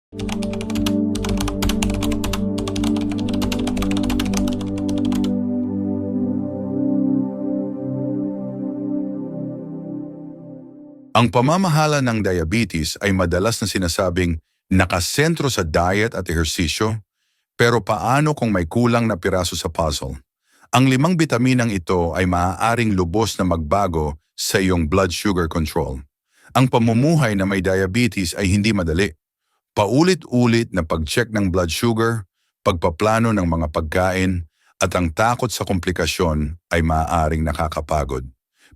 Ang pamamahala ng diabetes ay madalas na sinasabing nakasentro sa diet at ehersisyo, pero paano kung may kulang na piraso sa puzzle? Ang 5 bitaminang ito ay maaaring lubos na magbago sa iyong blood sugar control. Ang pamumuhay na may diabetes ay hindi madali. Paulit-ulit na pag-check ng blood sugar, pagpaplano ng mga pagkain, at ang takot sa komplikasyon ay maaaring nakakapagod.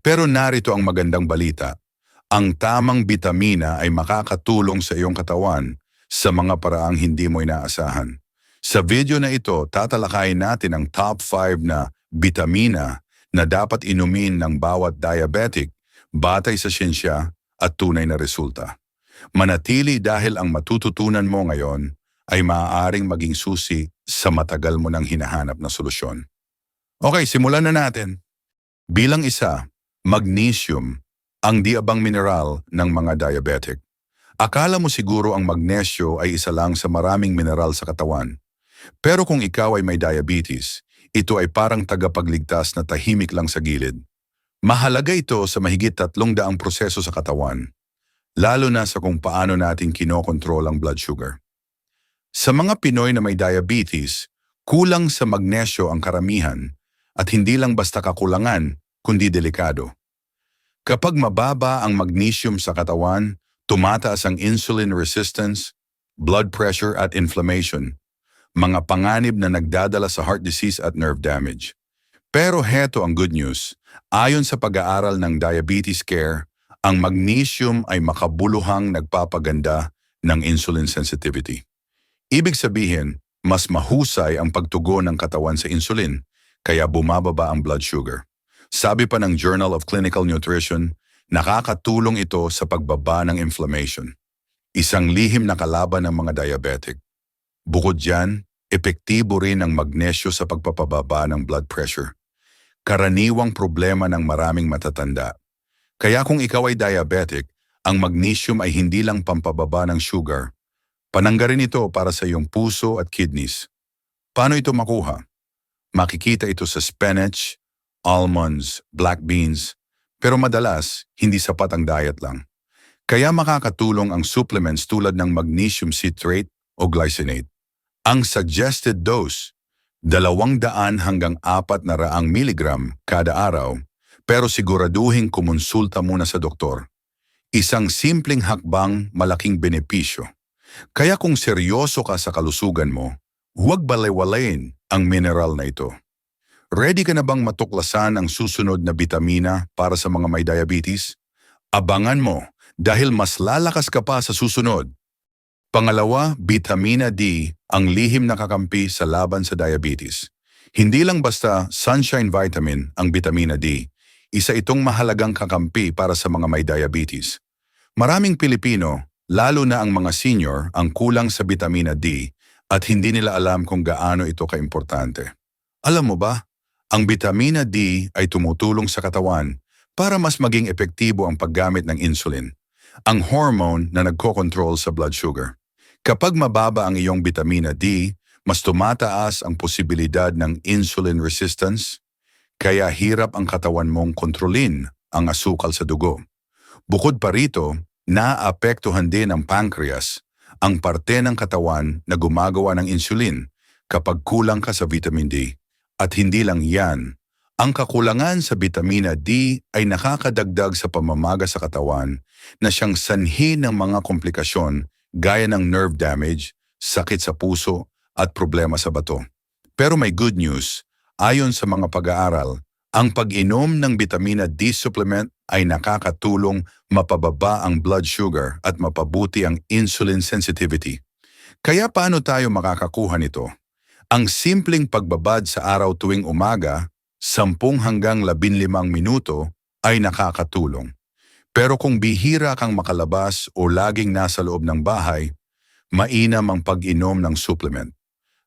Pero narito ang magandang balita. Ang tamang bitamina ay makakatulong sa iyong katawan sa mga paraang hindi mo inaasahan. Sa video na ito, tatalakayin natin ang top 5 na bitamina na dapat inumin ng bawat diabetic batay sa siyensya at tunay na resulta. Manatili dahil ang matututunan mo ngayon ay maaaring maging susi sa matagal mo nang hinahanap na solusyon. Okay, simulan na natin. Bilang isa, magnesium, ang diabang mineral ng mga diabetic. Akala mo siguro ang magnesyo ay isa lang sa maraming mineral sa katawan. Pero kung ikaw ay may diabetes, ito ay parang tagapagligtas na tahimik lang sa gilid. Mahalaga ito sa mahigit 300 proseso sa katawan, lalo na sa kung paano natin kinokontrol ang blood sugar. Sa mga Pinoy na may diabetes, kulang sa magnesyo ang karamihan at hindi lang basta kakulangan, kundi delikado. Kapag mababa ang magnesium sa katawan, tumataas ang insulin resistance, blood pressure at inflammation, mga panganib na nagdadala sa heart disease at nerve damage. Pero heto ang good news. Ayon sa pag-aaral ng Diabetes Care, ang magnesium ay makabuluhang nagpapaganda ng insulin sensitivity. Ibig sabihin, mas mahusay ang pagtugon ng katawan sa insulin, kaya bumababa ang blood sugar. Sabi pa ng Journal of Clinical Nutrition, nakakatulong ito sa pagbaba ng inflammation. Isang lihim na kalaban ng mga diabetic. Bukod dyan, epektibo rin ang magnesyo sa pagpapababa ng blood pressure. Karaniwang problema ng maraming matatanda. Kaya kung ikaw ay diabetic, ang magnesium ay hindi lang pampababa ng sugar. Pananggarin ito para sa iyong puso at kidneys. Paano ito makuha? Makikita ito sa spinach, almonds, black beans, pero madalas, hindi sapat ang diet lang. Kaya makakatulong ang supplements tulad ng magnesium citrate o glycinate. Ang suggested dose, 200 hanggang 400 miligram kada araw, pero siguraduhin kumonsulta muna sa doktor. Isang simpleng hakbang, malaking benepisyo. Kaya kung seryoso ka sa kalusugan mo, huwag balewalain ang mineral na ito. Ready ka na bang matuklasan ang susunod na bitamina para sa mga may diabetes? Abangan mo dahil mas lalakas ka pa sa susunod. Pangalawa, vitamina D, ang lihim na kakampi sa laban sa diabetes. Hindi lang basta sunshine vitamin ang vitamina D, isa itong mahalagang kakampi para sa mga may diabetes. Maraming Pilipino, lalo na ang mga senior, ang kulang sa vitamina D at hindi nila alam kung gaano ito kaimportante. Alam mo ba? Ang vitamina D ay tumutulong sa katawan para mas maging epektibo ang paggamit ng insulin, ang hormone na nagkokontrol sa blood sugar. Kapag mababa ang iyong vitamina D, mas tumataas ang posibilidad ng insulin resistance, kaya hirap ang katawan mong kontrolin ang asukal sa dugo. Bukod pa rito, naapektuhan din ang pancreas, ang parte ng katawan na gumagawa ng insulin kapag kulang ka sa vitamin D. At hindi lang yan, ang kakulangan sa vitamina D ay nakakadagdag sa pamamaga sa katawan na siyang sanhi ng mga komplikasyon gaya ng nerve damage, sakit sa puso at problema sa bato. Pero may good news, ayon sa mga pag-aaral, ang pag-inom ng vitamina D supplement ay nakakatulong mapababa ang blood sugar at mapabuti ang insulin sensitivity. Kaya paano tayo makakakuha nito? Ang simpleng pagbabad sa araw tuwing umaga, 10 hanggang 15 minuto ay nakakatulong. Pero kung bihira kang makalabas o laging nasa loob ng bahay, mainam ang pag-inom ng supplement.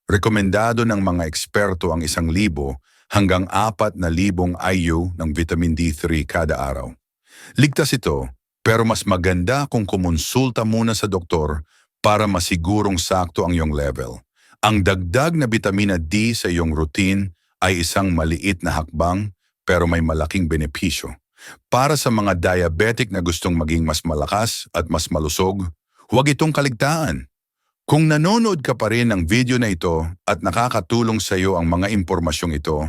Rekomendado ng mga eksperto ang 1,000 hanggang 4,000 IU ng vitamin D3 kada araw. Ligtas ito, pero mas maganda kung kumonsulta muna sa doktor para masigurong sakto ang iyong level. Ang dagdag na bitamina D sa iyong routine ay isang maliit na hakbang pero may malaking benepisyo. Para sa mga diabetic na gustong maging mas malakas at mas malusog, huwag itong kaligtaan. Kung nanonood ka pa rin ng video na ito at nakakatulong sa iyo ang mga impormasyong ito,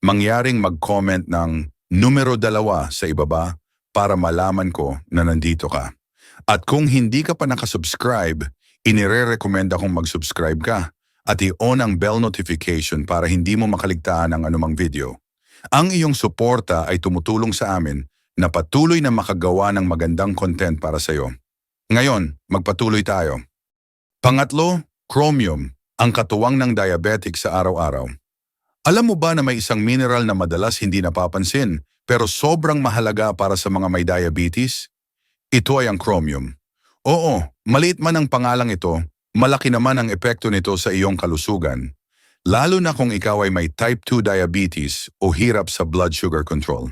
mangyaring mag-comment ng numero 2 sa ibaba para malaman ko na nandito ka. At kung hindi ka pa nakasubscribe, inire-recommend akong mag-subscribe ka at i-on ang bell notification para hindi mo makaligtaan ang anumang video. Ang iyong suporta ay tumutulong sa amin na patuloy na makagawa ng magandang content para sa iyo. Ngayon, magpatuloy tayo. Pangatlo, chromium, ang katuwang ng diabetic sa araw-araw. Alam mo ba na may isang mineral na madalas hindi napapansin pero sobrang mahalaga para sa mga may diabetes? Ito ay ang chromium. Oo, maliit man ang pangalang ito, malaki naman ang epekto nito sa iyong kalusugan. Lalo na kung ikaw ay may type 2 diabetes o hirap sa blood sugar control.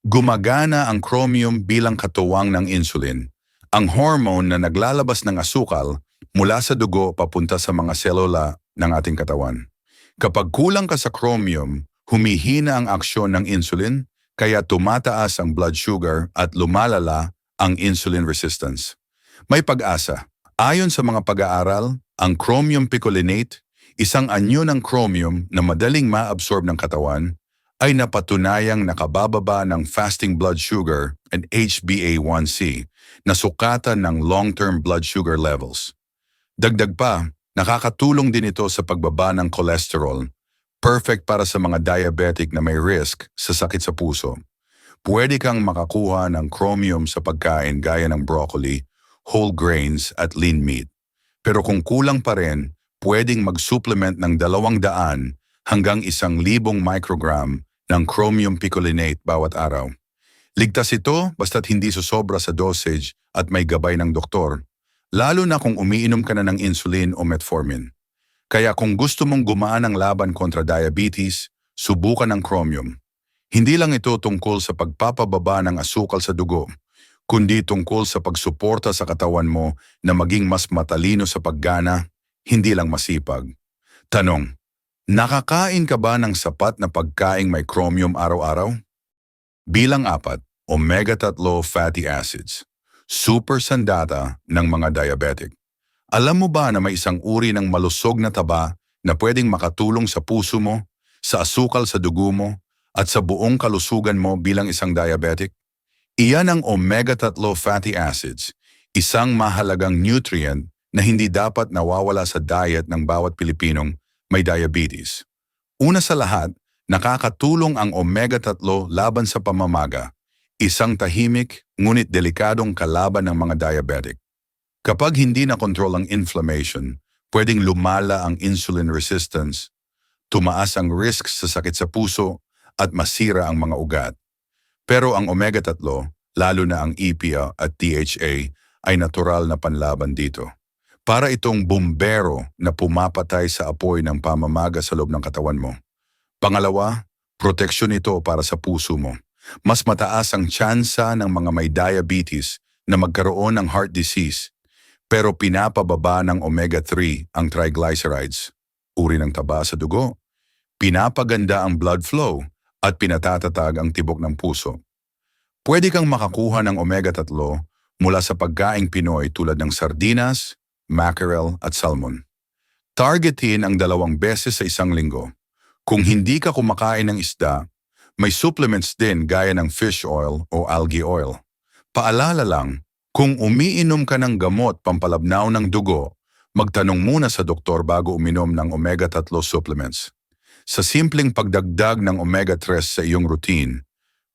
Gumagana ang chromium bilang katuwang ng insulin, ang hormone na naglalabas ng asukal mula sa dugo papunta sa mga selula ng ating katawan. Kapag kulang ka sa chromium, humihina ang aksyon ng insulin, kaya tumataas ang blood sugar at lumalala ang insulin resistance. May pag-asa. Ayon sa mga pag-aaral, ang chromium picolinate, isang anyo ng chromium na madaling maabsorb ng katawan, ay napatunayang nakabababa ng fasting blood sugar and HbA1c na sukatan ng long-term blood sugar levels. Dagdag pa, nakakatulong din ito sa pagbaba ng cholesterol, perfect para sa mga diabetic na may risk sa sakit sa puso. Pwede kang makakuha ng chromium sa pagkain gaya ng broccoli, whole grains at lean meat. Pero kung kulang pa rin, pwedeng mag-supplement ng 200 hanggang 1,000 microgram ng chromium picolinate bawat araw. Ligtas ito basta't hindi susobra sa dosage at may gabay ng doktor, lalo na kung umiinom ka na ng insulin o metformin. Kaya kung gusto mong gumaan ang laban kontra diabetes, subukan ng chromium. Hindi lang ito tungkol sa pagpapababa ng asukal sa dugo, kundi tungkol sa pagsuporta sa katawan mo na maging mas matalino sa paggana, hindi lang masipag. Tanong, nakakain ka ba ng sapat na pagkaing may chromium araw-araw? Bilang 4, omega-3 fatty acids, super sandata ng mga diabetic. Alam mo ba na may isang uri ng malusog na taba na pwedeng makatulong sa puso mo, sa asukal sa dugo mo, at sa buong kalusugan mo bilang isang diabetic? Iyan ang omega-3 fatty acids, isang mahalagang nutrient na hindi dapat nawawala sa diet ng bawat Pilipinong may diabetes. Una sa lahat, nakakatulong ang omega-3 laban sa pamamaga, isang tahimik ngunit delikadong kalaban ng mga diabetic. Kapag hindi na kontrol ang inflammation, pwedeng lumala ang insulin resistance, tumaas ang risk sa sakit sa puso at masira ang mga ugat. Pero ang omega-3, lalo na ang EPA at DHA, ay natural na panlaban dito. Para itong bumbero na pumapatay sa apoy ng pamamaga sa loob ng katawan mo. Pangalawa, proteksyon ito para sa puso mo. Mas mataas ang tsansa ng mga may diabetes na magkaroon ng heart disease, pero pinapababa ng omega-3 ang triglycerides, uri ng taba sa dugo. Pinapaganda ang blood flow at pinatatatag ang tibok ng puso. Pwede kang makakuha ng omega-3 mula sa pagkaing Pinoy tulad ng sardinas, mackerel at salmon. Targetin ang 2 beses sa isang linggo. Kung hindi ka kumakain ng isda, may supplements din gaya ng fish oil o algae oil. Paalala lang, kung umiinom ka ng gamot pampalabnaw ng dugo, magtanong muna sa doktor bago uminom ng omega-3 supplements. Sa simpleng pagdagdag ng omega-3 sa iyong routine,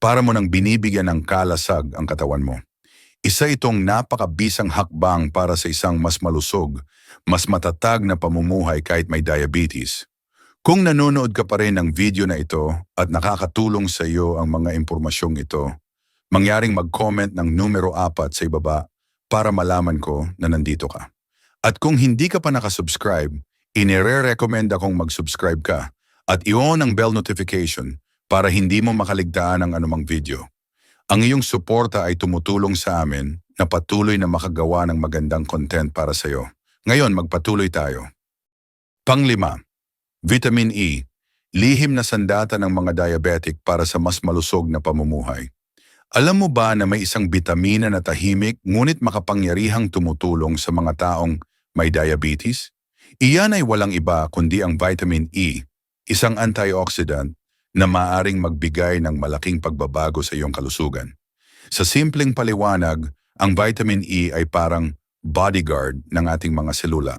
para mo nang binibigyan ng kalasag ang katawan mo. Isa itong napakabisang hakbang para sa isang mas malusog, mas matatag na pamumuhay kahit may diabetes. Kung nanonood ka pa rin ng video na ito at nakakatulong sa iyo ang mga impormasyong ito, mangyaring mag-comment ng numero 4 sa ibaba para malaman ko na nandito ka. At kung hindi ka pa nakasubscribe, inire-recommend akong mag-subscribe ka at i-on ang bell notification para hindi mo makaligtaan ang anumang video. Ang iyong suporta ay tumutulong sa amin na patuloy na makagawa ng magandang content para sa iyo. Ngayon, magpatuloy tayo. Panglima, Vitamin E, lihim na sandata ng mga diabetic para sa mas malusog na pamumuhay. Alam mo ba na may isang bitamina na tahimik ngunit makapangyarihang tumutulong sa mga taong may diabetes? Iyan ay walang iba kundi ang vitamin E, isang antioxidant na maaaring magbigay ng malaking pagbabago sa iyong kalusugan. Sa simpleng paliwanag, ang vitamin E ay parang bodyguard ng ating mga selula.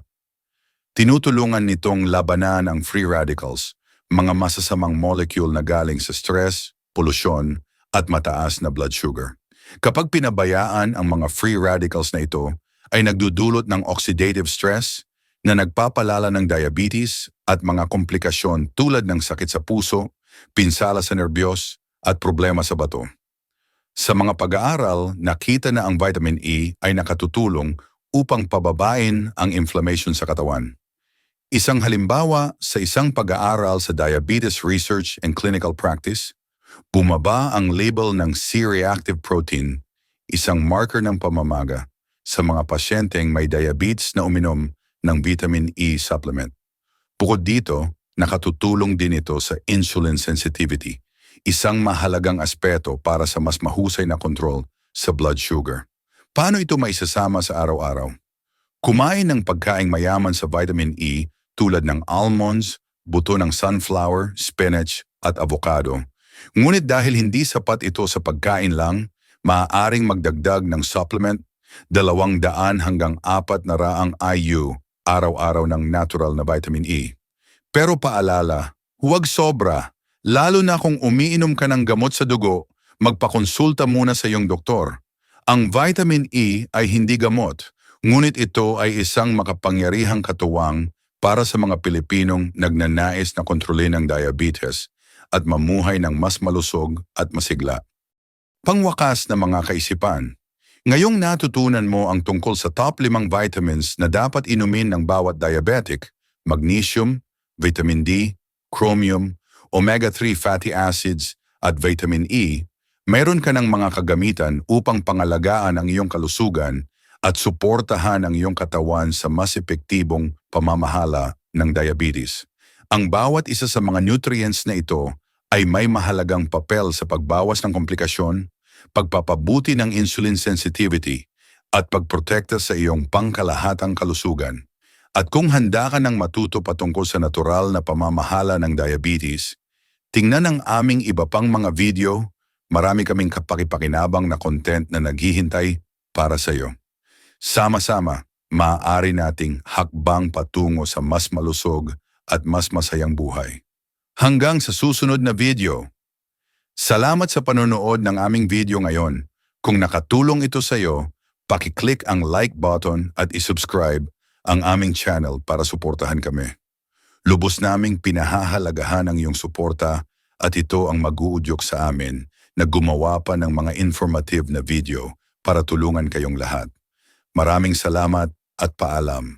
Tinutulungan nitong labanan ang free radicals, mga masasamang molecule na galing sa stress, polusyon, at mataas na blood sugar. Kapag pinabayaan ang mga free radicals na ito, ay nagdudulot ng oxidative stress na nagpapalala ng diabetes at mga komplikasyon tulad ng sakit sa puso, pinsala sa nerbiyos, at problema sa bato. Sa mga pag-aaral, nakita na ang vitamin E ay nakatutulong upang pababain ang inflammation sa katawan. Isang halimbawa sa isang pag-aaral sa Diabetes Research and Clinical Practice, bumaba ang label ng C-reactive protein, isang marker ng pamamaga, sa mga pasyenteng may diabetes na uminom ng vitamin E supplement. Bukod dito, nakatutulong din ito sa insulin sensitivity, isang mahalagang aspeto para sa mas mahusay na kontrol sa blood sugar. Paano ito maisasama sa araw-araw? Kumain ng pagkaing mayaman sa vitamin E tulad ng almonds, buto ng sunflower, spinach at avocado. Ngunit dahil hindi sapat ito sa pagkain lang, maaaring magdagdag ng supplement 200 hanggang 400 IU araw-araw ng natural na vitamin E. Pero paalala, huwag sobra. Lalo na kung umiinom ka ng gamot sa dugo, magpakonsulta muna sa iyong doktor. Ang vitamin E ay hindi gamot, ngunit ito ay isang makapangyarihang katuwang para sa mga Pilipinong nagnanais na kontrolin ang diabetes at mamuhay ng mas malusog at masigla. Pangwakas na mga kaisipan, ngayong natutunan mo ang tungkol sa top 5 vitamins na dapat inumin ng bawat diabetic, magnesium, vitamin D, chromium, omega-3 fatty acids at vitamin E, mayroon ka ng mga kagamitan upang pangalagaan ang iyong kalusugan at suportahan ang iyong katawan sa mas epektibong pamamahala ng diabetes. Ang bawat isa sa mga nutrients na ito ay may mahalagang papel sa pagbawas ng komplikasyon, pagpapabuti ng insulin sensitivity, at pagprotekta sa iyong pangkalahatang kalusugan. At kung handa ka ng matuto patungkol sa natural na pamamahala ng diabetes, tingnan ang aming iba pang mga video, marami kaming kapakipakinabang na content na naghihintay para sa iyo. Sama-sama, maaari nating hakbang patungo sa mas malusog at mas masayang buhay. Hanggang sa susunod na video. Salamat sa panonood ng aming video ngayon. Kung nakatulong ito sa iyo, paki-click ang like button at isubscribe ang aming channel para suportahan kami. Lubos naming pinahahalagahan ang iyong suporta at ito ang mag-uudyok sa amin na gumawa pa ng mga informative na video para tulungan kayong lahat. Maraming salamat at paalam.